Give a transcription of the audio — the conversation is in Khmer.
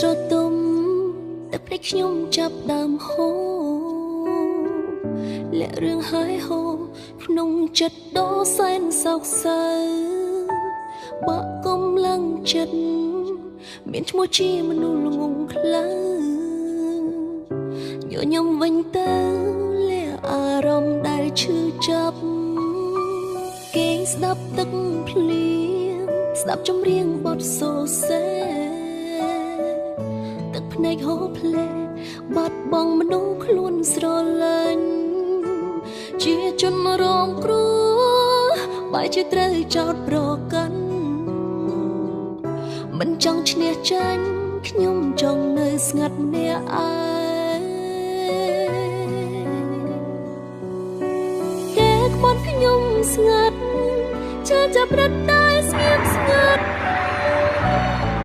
ស្រទុំទឹកភ្នែកខ្ញុំចាប់ដើមហូរលាក់រឿងហើយហូរក្នុងចិត្តដ៏សែនសោកសៅបាក់កុំឡើងចិត្តមានឈ្មោះជាមនុស្សល្ងងខ្លៅញញឹមវិញទៅលាអារម្មណ៍ដែលឈឺចាប់គេងស្ដាប់ទឹកភ្លៀងស្ដាប់ចម្រៀងបទសូសេទឹកភ្នែកហូរភ្លែបាត់បង់មនុស្សខ្លួនស្រឡាញ់ជាជនរងគ្រោះបែរជាត្រូវចោទប្រកាន់មិនចង់ឈ្នះចាញ់ខ្ញុំចង់នៅស្ងាត់ម្នាក់ឯងគេខ្វាត់ខ្ញុំស្ងាត់ចាចាប់រត់តែស្ងៀមស្ងាត់